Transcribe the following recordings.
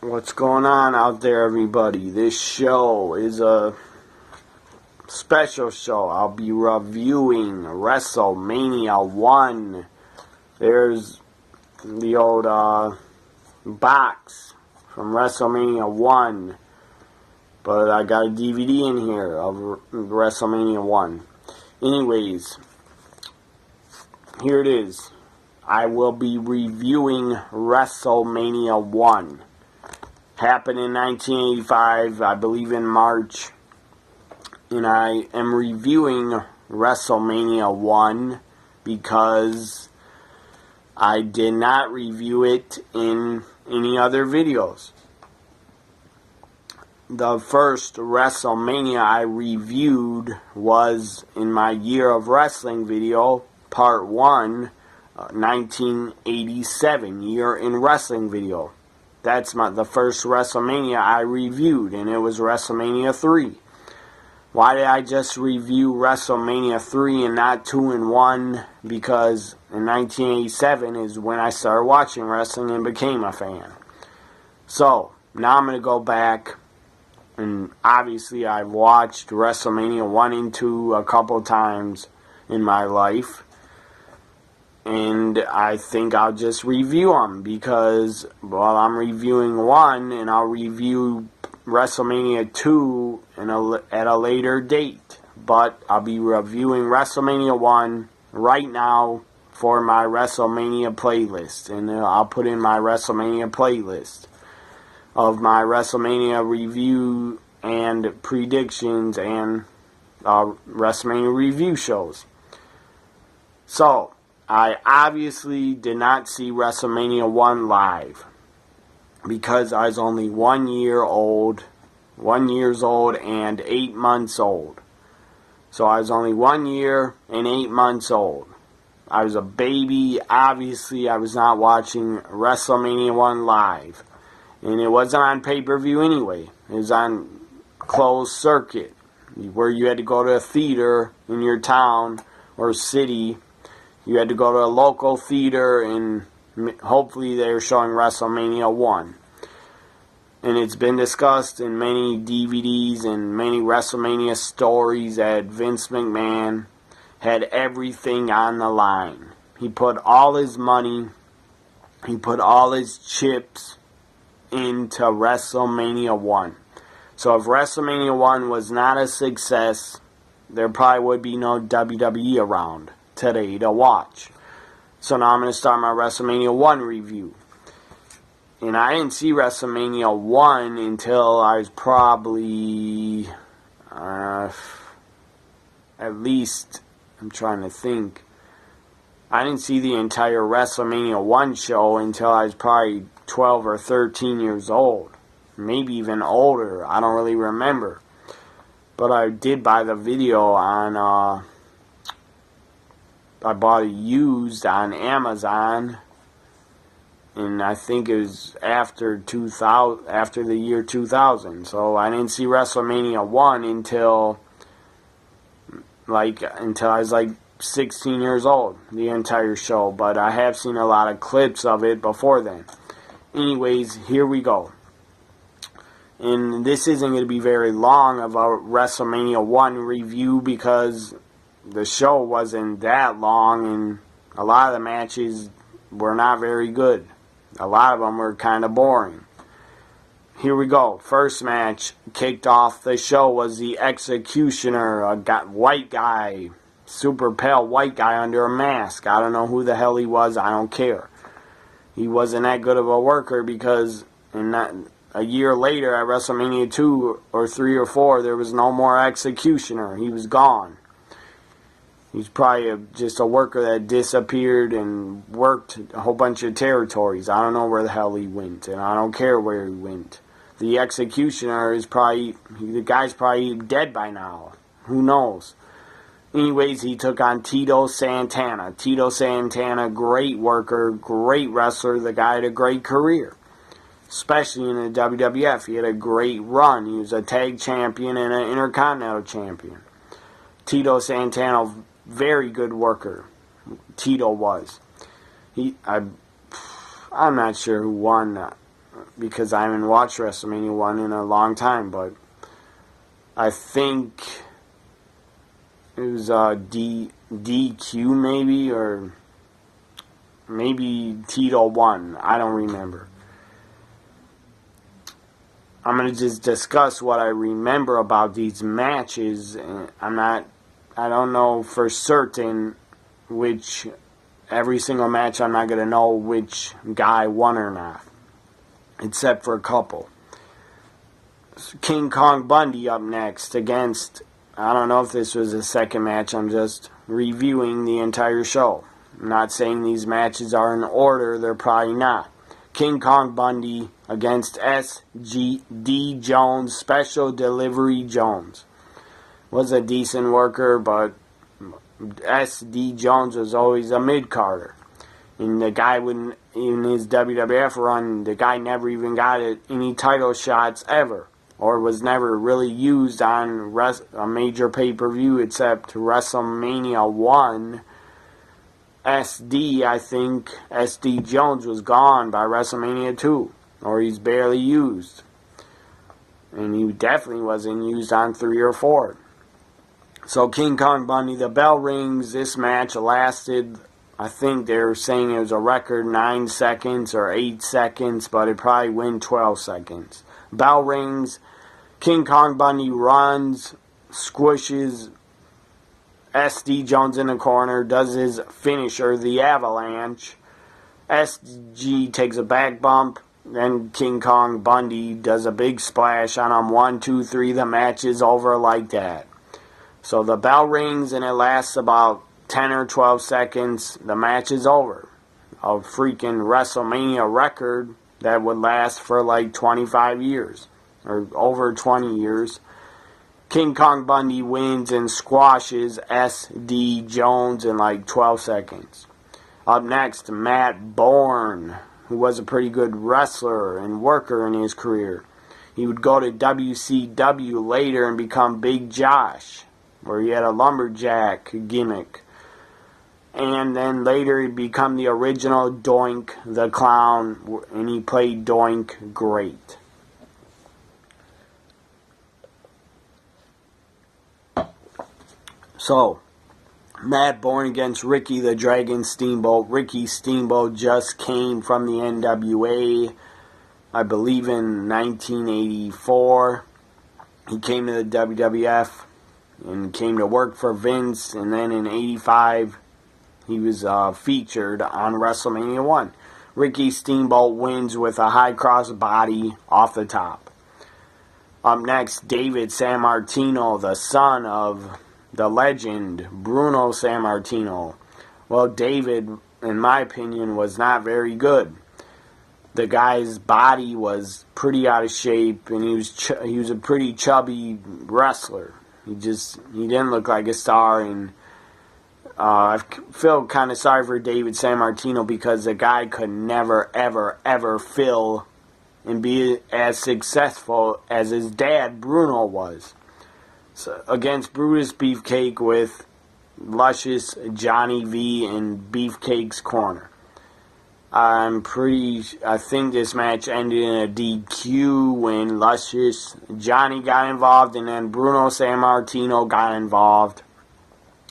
What's going on out there, everybody? This show is a special show. I'll be reviewing WrestleMania 1. There's the old box from WrestleMania 1. But I got a DVD in here of WrestleMania 1. Anyways, here it is. I will be reviewing WrestleMania 1. Happened in 1985, I believe in March. And I am reviewing WrestleMania 1 because I did not review it in any other videos. The first WrestleMania I reviewed was in my Year of Wrestling video, Part 1, 1987, Year in Wrestling video. That's the first WrestleMania I reviewed, and it was WrestleMania 3. Why did I just review WrestleMania 3 and not 2 and 1? Because in 1987 is when I started watching wrestling and became a fan. So, now I'm going to go back, and obviously I've watched WrestleMania 1 and 2 a couple times in my life. And I think I'll just review them because, well, I'm reviewing 1 and I'll review WrestleMania 2 at a later date. But I'll be reviewing WrestleMania 1 right now for my WrestleMania playlist. And I'll put in my WrestleMania playlist of my WrestleMania review and predictions and WrestleMania review shows. So, I obviously did not see WrestleMania 1 live because I was only 1 year old, 1 year old and 8 months old. So I was only 1 year and 8 months old. I was a baby. Obviously, I was not watching WrestleMania 1 live. And it wasn't on pay-per-view anyway. It was on closed circuit, where you had to go to a theater in your town or city. You had to go to a local theater, and hopefully they were showing WrestleMania 1. And it's been discussed in many DVDs and many WrestleMania stories that Vince McMahon had everything on the line. He put all his money, he put all his chips into WrestleMania 1. So if WrestleMania 1 was not a success, there probably would be no WWE around today to watch. So now I'm going to start my WrestleMania 1 review. And I didn't see WrestleMania 1 until I was probably at least, I'm trying to think, I didn't see the entire WrestleMania 1 show until I was probably 12 or 13 years old. Maybe even older. I don't really remember. But I did buy the video on I bought it used on Amazon, and I think it was after the year 2000. So I didn't see WrestleMania 1 until I was like 16 years old, the entire show. But I have seen a lot of clips of it before then. Anyways, here we go. And this isn't going to be very long of a WrestleMania 1 review because the show wasn't that long, and a lot of the matches were not very good. A lot of them were kind of boring. Here we go. First match kicked off the show was the Executioner, a white guy, super pale white guy under a mask. I don't know who the hell he was. I don't care. He wasn't that good of a worker because a year later at WrestleMania 2 or 3 or 4, there was no more Executioner. He was gone. He's probably just a worker that disappeared and worked a whole bunch of territories. I don't know where the hell he went, and I don't care where he went. The Executioner is the guy's probably dead by now. Who knows? Anyways, he took on Tito Santana. Tito Santana, great worker, great wrestler. The guy had a great career, especially in the WWF. He had a great run. He was a tag champion and an intercontinental champion. Tito Santana, very good worker. Tito was. I'm not sure who won because I haven't watched WrestleMania 1 in a long time, but I think it was DQ maybe, or maybe Tito won. I don't remember. I'm going to just discuss what I remember about these matches. I don't know for certain which, every single match I'm not going to know which guy won or not, except for a couple. King Kong Bundy up next against, I don't know if this was a second match, I'm just reviewing the entire show. I'm not saying these matches are in order, they're probably not. King Kong Bundy against S.G.D. Jones, Special Delivery Jones. Was a decent worker, but S.D. Jones was always a mid-carder. And the guy, in his WWF run, the guy never even got any title shots ever, or was never really used on a major pay-per-view except WrestleMania 1. I think S.D. Jones was gone by WrestleMania 2, or he's barely used. And he definitely wasn't used on 3 or 4. So King Kong Bundy, the bell rings. This match lasted, I think they were saying it was a record 9 seconds or 8 seconds, but it probably went 12 seconds. Bell rings. King Kong Bundy runs, squishes S.D. Jones in the corner, does his finisher, the avalanche. S.G. takes a back bump, then King Kong Bundy does a big splash on him. 1, 2, 3, the match is over like that. So the bell rings and it lasts about 10 or 12 seconds. The match is over. A freaking WrestleMania record that would last for like 25 years, or over 20 years. King Kong Bundy wins and squashes S.D. Jones in like 12 seconds. Up next, Matt Bourne, who was a pretty good wrestler and worker in his career. He would go to WCW later and become Big Josh, where he had a lumberjack gimmick. And then later he'd become the original Doink the Clown, and he played Doink great. So, Matt Bourne against Ricky the Dragon Steamboat. Ricky Steamboat just came from the NWA, I believe in 1984. He came to the WWF and came to work for Vince, and then in 85 he was featured on WrestleMania 1. Ricky Steamboat wins with a high cross body off the top. Up next, David Sammartino, the son of the legend Bruno Sammartino. Well, David, in my opinion, was not very good. The guy's body was pretty out of shape, and he was a pretty chubby wrestler. He didn't look like a star, and I feel kind of sorry for David Sammartino because the guy could never, ever, ever fill and be as successful as his dad Bruno was. So, against Brutus Beefcake with Luscious Johnny V in Beefcake's corner. I think this match ended in a DQ when Luscious Johnny got involved, and then Bruno Sammartino got involved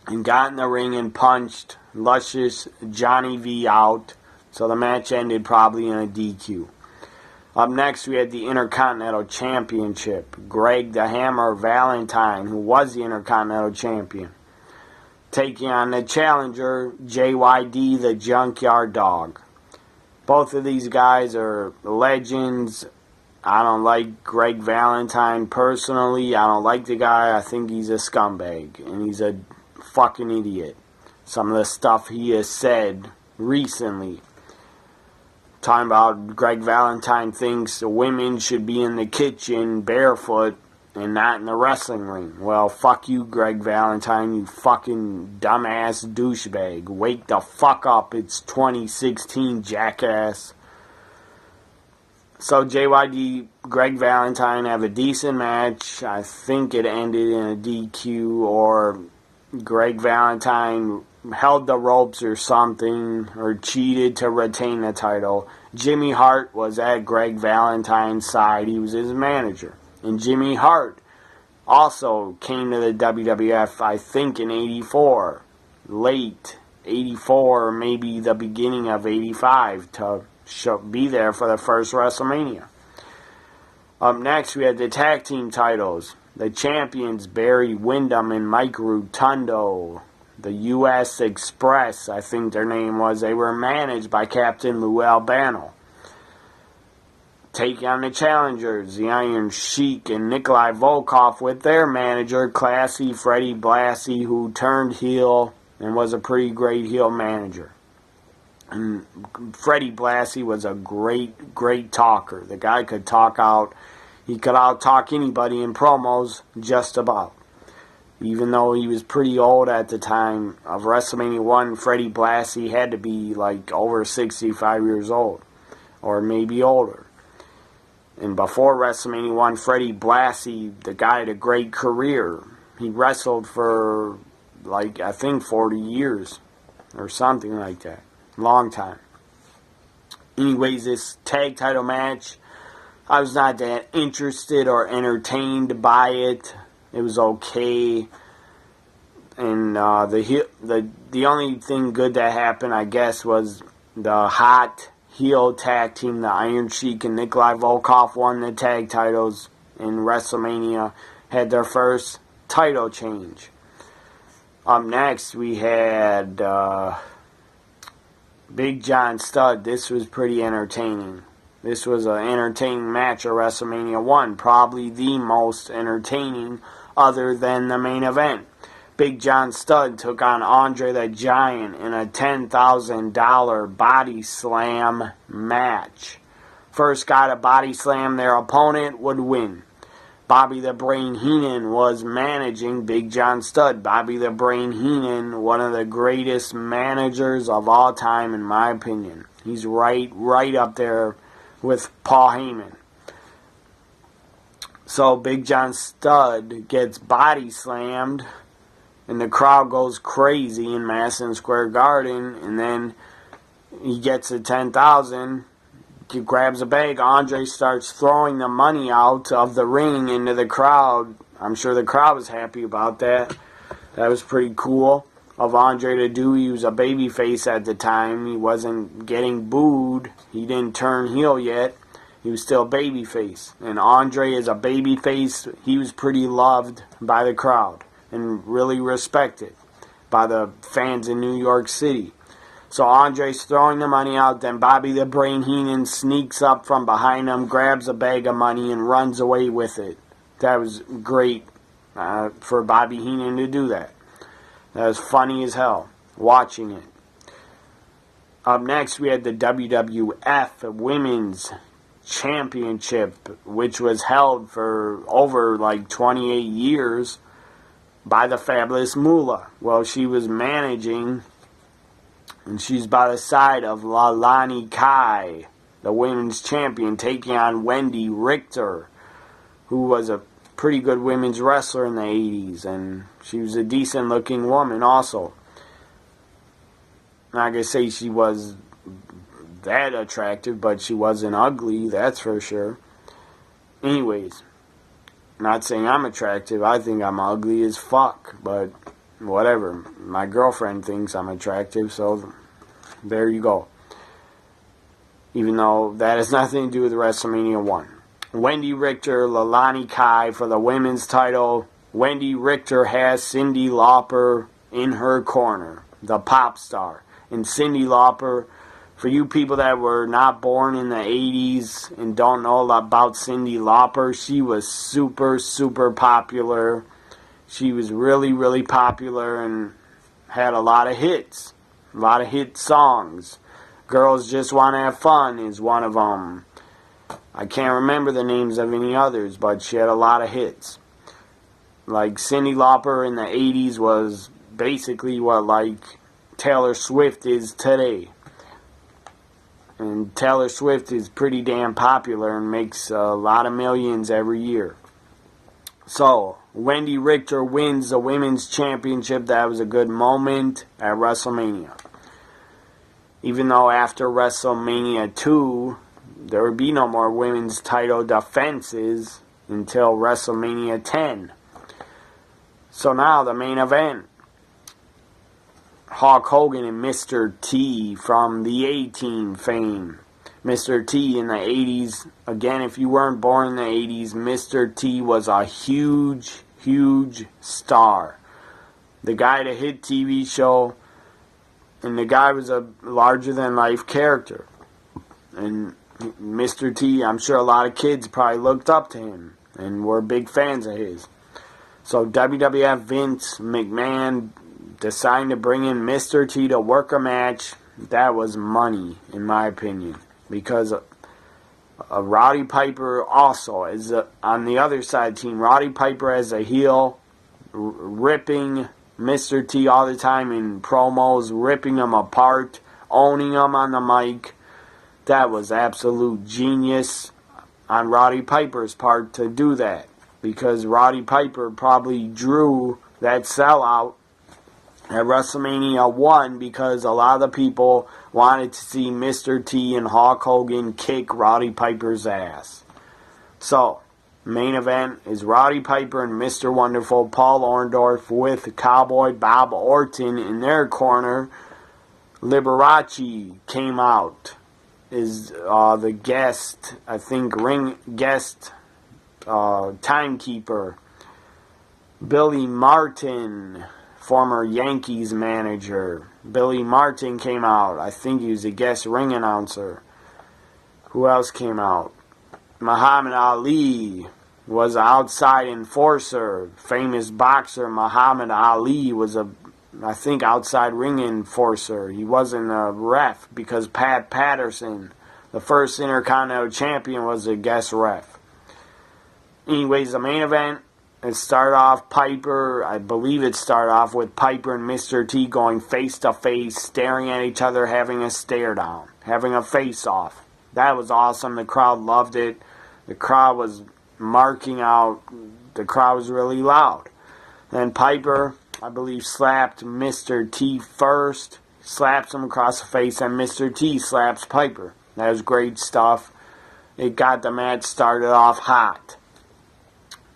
and got in the ring and punched Luscious Johnny V out. So the match ended probably in a DQ. Up next, we had the Intercontinental Championship. Greg the Hammer Valentine, who was the Intercontinental Champion, taking on the challenger, JYD the Junkyard Dog. Both of these guys are legends. I don't like Greg Valentine personally. I don't like the guy. I think he's a scumbag, and he's a fucking idiot. Some of the stuff he has said recently, talking about Greg Valentine thinks the women should be in the kitchen barefoot and not in the wrestling ring. Well, fuck you, Greg Valentine, you fucking dumbass douchebag. Wake the fuck up. It's 2016, jackass. So JYD, Greg Valentine have a decent match. I think it ended in a DQ, or Greg Valentine held the ropes or something, or cheated to retain the title, Jimmy Hart was at Greg Valentine's side. He was his manager. And Jimmy Hart also came to the WWF, I think, in 84. Late 84, maybe the beginning of 85, to be there for the first WrestleMania. Up next, we had the tag team titles. The champions, Barry Windham and Mike Rotundo. The U.S. Express, I think their name was. They were managed by Captain Lou Albano. Taking on the challengers, the Iron Sheik and Nikolai Volkov, with their manager, Classy Freddie Blassie, who turned heel and was a pretty great heel manager. And Freddie Blassie was a great talker. The guy could talk out. He could out-talk anybody in promos, just about. Even though he was pretty old at the time of WrestleMania 1, Freddie Blassie had to be like over 65 years old. Or maybe older. And before WrestleMania 1, Freddie Blassie, the guy had a great career. He wrestled for, like, I think 40 years. Or something like that. Long time. Anyways, this tag title match, I was not that interested or entertained by it. It was okay. And the only thing good that happened, I guess, was the hot heel tag team, the Iron Sheik and Nikolai Volkov, won the tag titles in WrestleMania, had their first title change. Up next, we had Big John Studd. This was pretty entertaining. This was an entertaining match at WrestleMania 1. Probably the most entertaining other than the main event. Big John Studd took on Andre the Giant in a $10,000 body slam match. First guy to body slam their opponent would win. Bobby the Brain Heenan was managing Big John Studd. Bobby the Brain Heenan, one of the greatest managers of all time, in my opinion. He's right up there with Paul Heyman. So Big John Studd gets body slammed, and the crowd goes crazy in Madison Square Garden, and then he gets to 10,000, he grabs a bag. Andre starts throwing the money out of the ring into the crowd. I'm sure the crowd was happy about that. That was pretty cool of Andre to do. He was a babyface at the time. He wasn't getting booed. He didn't turn heel yet. He was still babyface. And Andre, as a babyface, he was pretty loved by the crowd and really respected by the fans in New York City. So Andre's throwing the money out, then Bobby the Brain Heenan sneaks up from behind him, grabs a bag of money, and runs away with it. That was great for Bobby Heenan to do that. That was funny as hell, watching it. Up next, we had the WWF Women's Championship, which was held for over like 28 years by the Fabulous Moolah. Well, she was managing, and she's by the side of Lalani Kai, the women's champion, taking on Wendy Richter, who was a pretty good women's wrestler in the 80s, and she was a decent looking woman also. Not gonna say she was that attractive, but she wasn't ugly, that's for sure. Anyways, not saying I'm attractive. I think I'm ugly as fuck, but whatever. My girlfriend thinks I'm attractive, so there you go. Even though that has nothing to do with WrestleMania 1. Wendy Richter, Lalani Kai for the women's title. Wendy Richter has Cyndi Lauper in her corner, the pop star. And Cyndi Lauper, for you people that were not born in the 80s and don't know about Cyndi Lauper, she was super popular. She was really popular and had a lot of hits. A lot of hit songs. Girls Just Want to Have Fun is one of them. I can't remember the names of any others, but she had a lot of hits. Like Cyndi Lauper in the 80s was basically what like Taylor Swift is today. And Taylor Swift is pretty damn popular and makes a lot of millions every year. So, Wendy Richter wins the Women's Championship. That was a good moment at WrestleMania. Even though after WrestleMania 2, there would be no more women's title defenses until WrestleMania 10. So now the main event. Hulk Hogan and Mr. T from the A-Team fame. Mr. T in the 80s. Again, if you weren't born in the 80s, Mr. T was a huge, huge star. The guy had a hit TV show, and the guy was a larger-than-life character. And Mr. T, I'm sure a lot of kids probably looked up to him and were big fans of his. So WWF Vince McMahon deciding to bring in Mr. T to work a match, that was money, in my opinion. Because Roddy Piper also is on the other side team. Roddy Piper as a heel, ripping Mr. T all the time in promos, ripping him apart, owning him on the mic. That was absolute genius on Roddy Piper's part to do that. Because Roddy Piper probably drew that sellout at WrestleMania 1 because a lot of the people wanted to see Mr. T and Hulk Hogan kick Roddy Piper's ass. So, main event is Roddy Piper and Mr. Wonderful Paul Orndorff with Cowboy Bob Orton in their corner. Liberace came out is the guest, I think, ring guest timekeeper. Billy Martin, former Yankees manager. Billy Martin came out. I think he was a guest ring announcer. Who else came out? Muhammad Ali was an outside enforcer. Famous boxer Muhammad Ali was I think, outside ring enforcer. He wasn't a ref because Pat Patterson, the first Intercontinental Champion, was a guest ref. Anyways, the main event, it started off I believe it started off with Piper and Mr. T going face to face, staring at each other, having a stare down, having a face off. That was awesome. The crowd loved it. The crowd was marking out. The crowd was really loud. Then Piper, I believe, slapped Mr. T first, slaps him across the face, and Mr. T slaps Piper. That was great stuff. It got the match started off hot.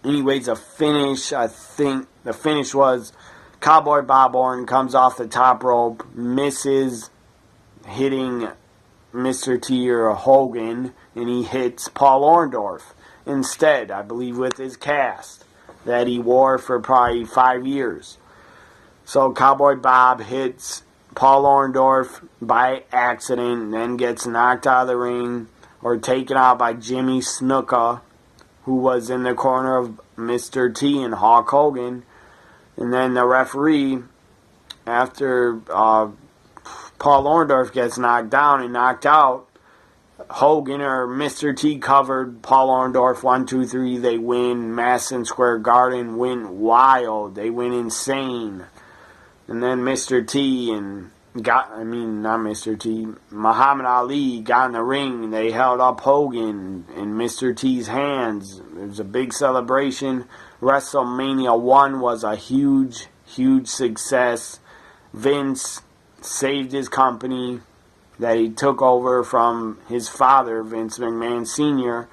Anyways, the finish, I think, the finish was Cowboy Bob Orton comes off the top rope, misses hitting Mr. T or Hogan, and he hits Paul Orndorff instead, I believe, with his cast that he wore for probably 5 years. So Cowboy Bob hits Paul Orndorff by accident, then gets knocked out of the ring or taken out by Jimmy Snuka, who was in the corner of Mr. T and Hulk Hogan. And then the referee, after Paul Orndorff gets knocked down and knocked out, Hogan or Mr. T covered Paul Orndorff 1, 2, 3. They win. Madison Square Garden went wild. They went insane. And then Mr. T and Muhammad Ali got in the ring, and they held up Hogan in Mr. T's hands. It was a big celebration. WrestleMania 1 was a huge, huge success. Vince saved his company that he took over from his father, Vince McMahon Sr.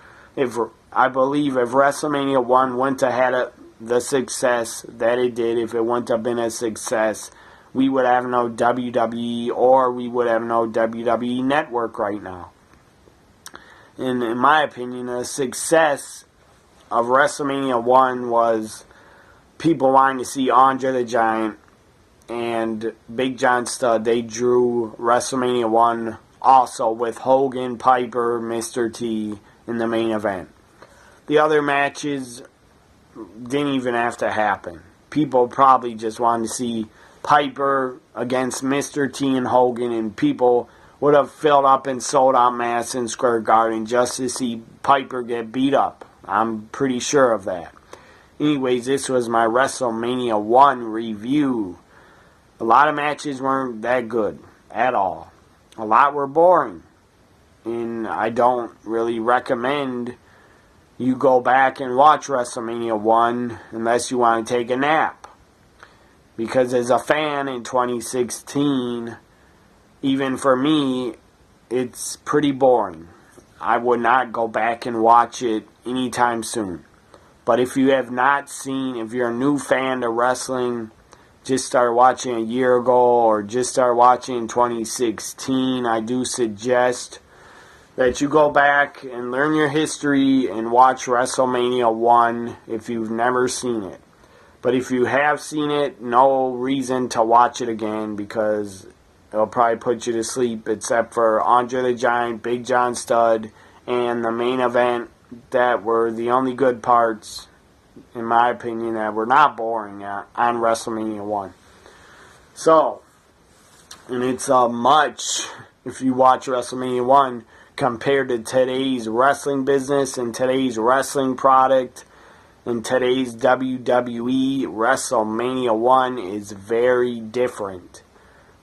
I believe if WrestleMania 1 wouldn't have had the success that it did, if it wouldn't have been a success, we would have no WWE, or we would have no WWE Network right now. And in my opinion, the success of WrestleMania 1 was people wanting to see Andre the Giant and Big John Studd. They drew WrestleMania 1 also with Hogan, Piper, Mr. T in the main event. The other matches didn't even have to happen. People probably just wanted to see Piper against Mr. T and Hogan, and people would have filled up and sold out Madison Square Garden just to see Piper get beat up. I'm pretty sure of that. Anyways, this was my WrestleMania 1 review. A lot of matches weren't that good at all. A lot were boring. And I don't really recommend you go back and watch WrestleMania 1 unless you want to take a nap. Because as a fan in 2016, even for me, it's pretty boring. I would not go back and watch it anytime soon. But if you have not seen, if you're a new fan of wrestling, just started watching a year ago or just started watching in 2016, I do suggest that you go back and learn your history and watch WrestleMania 1 if you've never seen it. But if you have seen it, no reason to watch it again because it'll probably put you to sleep, except for Andre the Giant, Big John Studd, and the main event that were the only good parts, in my opinion, that were not boring on WrestleMania 1. So, and it's much, if you watch WrestleMania 1, compared to today's wrestling business and today's wrestling product and today's WWE, WrestleMania 1 is very different.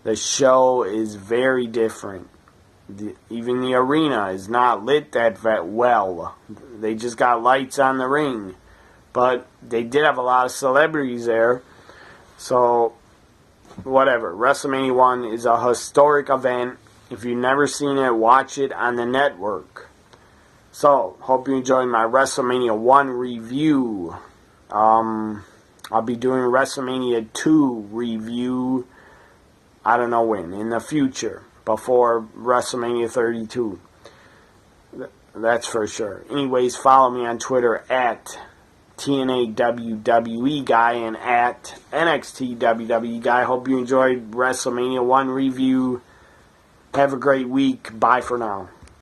The show is very different. Even the arena is not lit that well. They just got lights on the ring. But they did have a lot of celebrities there. So, whatever. WrestleMania 1 is a historic event. If you've never seen it, watch it on the network. So, hope you enjoyed my WrestleMania 1 review. I'll be doing WrestleMania 2 review, I don't know when, in the future, before WrestleMania 32. That's for sure. Anyways, follow me on Twitter at TNAWWE Guy and at NXTWWE Guy. Hope you enjoyed WrestleMania 1 review. Have a great week. Bye for now.